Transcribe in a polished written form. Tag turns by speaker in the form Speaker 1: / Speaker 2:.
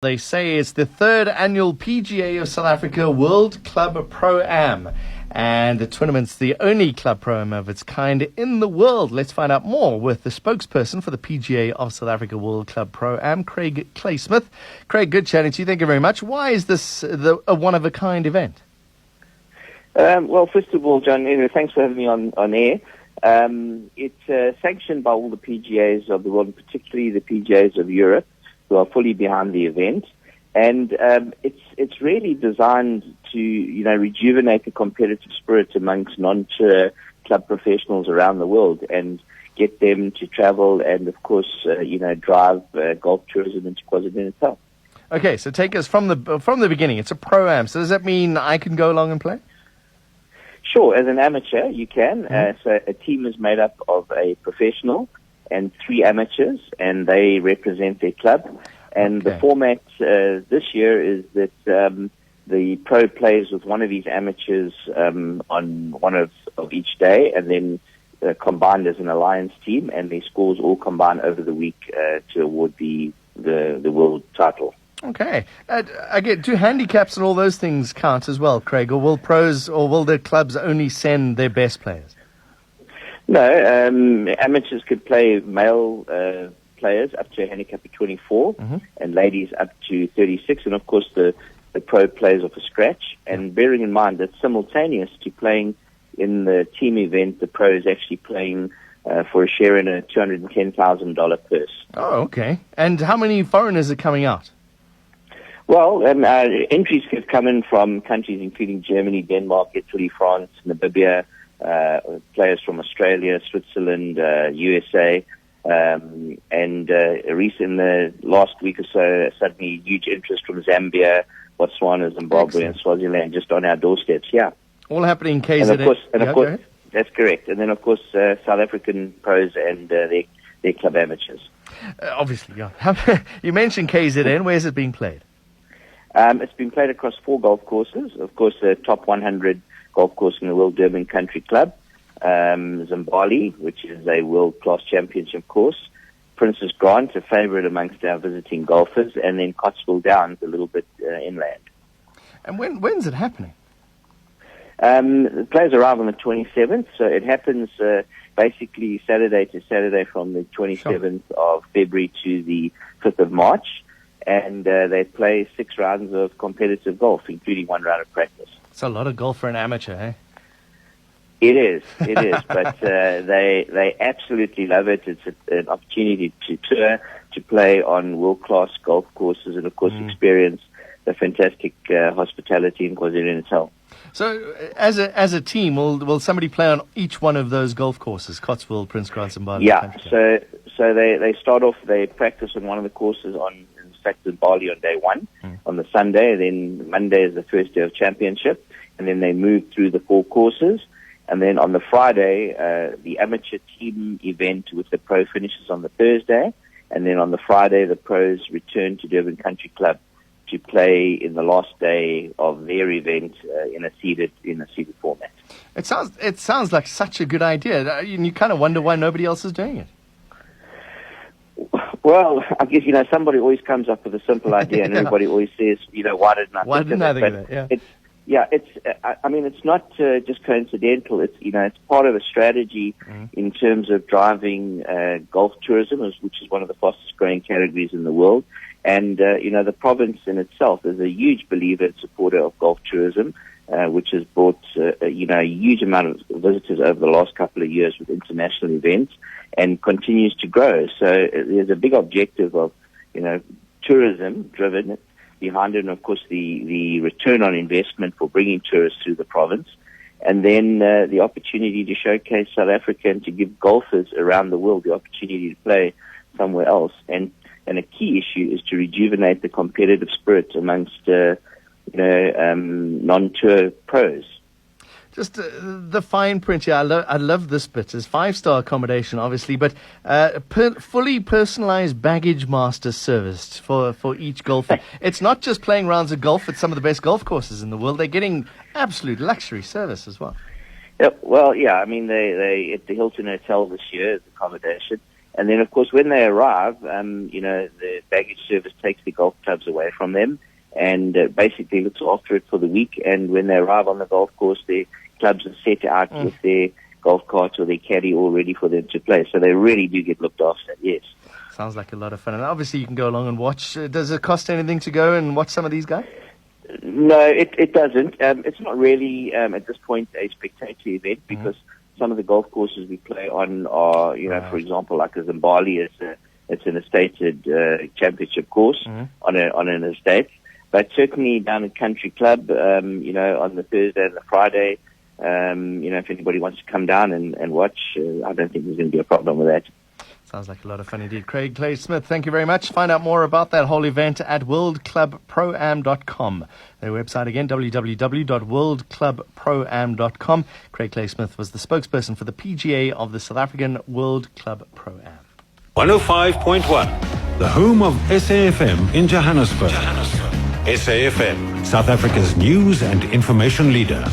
Speaker 1: They say it's the third annual PGA of South Africa World Club ProAm. And the tournament's the only club ProAm of its kind in the world. Let's find out more with the spokesperson for the PGA of South Africa World Club ProAm, Craig Claysmith. Craig, good chatting to you. Thank you very much. Why is this a one-of-a-kind event?
Speaker 2: Well, first of all, John, thanks for having me on air. It's sanctioned by all the PGAs of the world, and particularly the PGAs of Europe, who are fully behind the event. And it's really designed to, rejuvenate the competitive spirit amongst non-tour club professionals around the world and get them to travel and, of course, drive golf tourism into KwaZulu-Natal.
Speaker 1: Okay, so take us from the beginning. It's a Pro-Am. So does that mean I can go along and play?
Speaker 2: Sure. As an amateur, you can. So a team is made up of a professional and 3 amateurs, and they represent their club. And the format this year is that the pro plays with one of these amateurs on one of each day, and then combined as an alliance team, and their scores all combine over the week to award the world title.
Speaker 1: Okay. Again, do handicaps and all those things count as well, Craig? Or will the clubs only send their best players?
Speaker 2: No, amateurs could play male players up to a handicap of 24 and ladies up to 36, and of course the pro plays off a scratch. And bearing in mind that simultaneous to playing in the team event, the pro is actually playing for a share in a $210,000 purse.
Speaker 1: Oh, okay. And how many foreigners are coming out?
Speaker 2: Well, entries have come in from countries including Germany, Denmark, Italy, France, Namibia, players from Australia, Switzerland, USA, and in the last week or so, suddenly huge interest from Zambia, Botswana, Zimbabwe, and Swaziland just on our doorsteps. Yeah,
Speaker 1: all happening in KZN.
Speaker 2: And of course, that's correct. And then of course, South African pros and their club amateurs.
Speaker 1: Obviously, yeah. You mentioned KZN. Where's it being played?
Speaker 2: It's been played across 4 golf courses. Of course, the top 100 golf course in the world, Durban Country Club, Zimbali, which is a world-class championship course, Princess Grant, a favorite amongst our visiting golfers, and then Cotswold Downs, a little bit inland.
Speaker 1: And when's it happening?
Speaker 2: The players arrive on the 27th, so it happens basically Saturday to Saturday from the 27th of February to the 5th of March. And they play 6 rounds of competitive golf, including 1 round of practice.
Speaker 1: It's a lot of golf for an amateur, eh?
Speaker 2: It is. But they absolutely love it. It's an opportunity to tour, to play on world-class golf courses, and, of course, experience the fantastic hospitality in KwaZulu-Natal.
Speaker 1: So, as a team, will somebody play on each one of those golf courses, Cotswold, Prince Grant, and Bali?
Speaker 2: Yeah, so they start off, they practice on one of the courses in fact, in Bali on day 1, on the Sunday. Then Monday is the first day of championship, and then they move through the 4 courses. And then on the Friday, the amateur team event with the pro finishes on the Thursday. And then on the Friday, the pros return to Durban Country Club to play in the last day of their event in a seeded format.
Speaker 1: It sounds like such a good idea. You kind of wonder why nobody else is doing it.
Speaker 2: Well, I guess, somebody always comes up with a simple idea, and everybody always says, why didn't I think of it? It's not just coincidental. It's part of a strategy in terms of driving golf tourism, which is one of the fastest growing categories in the world. And, the province in itself is a huge believer and supporter of golf tourism, which has brought, a huge amount of visitors over the last couple of years with international events, and continues to grow. So there's a big objective of, tourism driven behind it, and of course the return on investment for bringing tourists through the province, and then the opportunity to showcase South Africa and to give golfers around the world the opportunity to play somewhere else. And a key issue is to rejuvenate the competitive spirit amongst non-tour pros.
Speaker 1: Just the fine print here. I love this bit. It's 5-star accommodation, obviously, but fully personalized baggage master service for each golfer. It's not just playing rounds of golf at some of the best golf courses in the world. They're getting absolute luxury service as well.
Speaker 2: Yeah, well, yeah. I mean, they at the Hilton Hotel this year, the accommodation, And then, of course, when they arrive, the baggage service takes the golf clubs away from them and basically looks after it for the week. And when they arrive on the golf course, the clubs are set out with their golf carts or their caddy all ready for them to play. So they really do get looked after, yes.
Speaker 1: Sounds like a lot of fun. And obviously you can go along and watch. Does it cost anything to go and watch some of these guys?
Speaker 2: No, it doesn't. It's not really, at this point, a spectator event because some of the golf courses we play on are, for example, like a Zimbali, it's an estated championship course on an estate. But certainly down at Country Club, on the Thursday and the Friday, if anybody wants to come down and watch, I don't think there's going to be a problem with that.
Speaker 1: Sounds like a lot of fun indeed. Craig Clay-Smith, thank you very much. Find out more about that whole event at worldclubproam.com. Their website again, www.worldclubproam.com. Craig Clay-Smith was the spokesperson for the PGA of the South African World Club Pro-Am.
Speaker 3: 105.1, the home of SAFM in Johannesburg. SAFM, South Africa's news and information leader.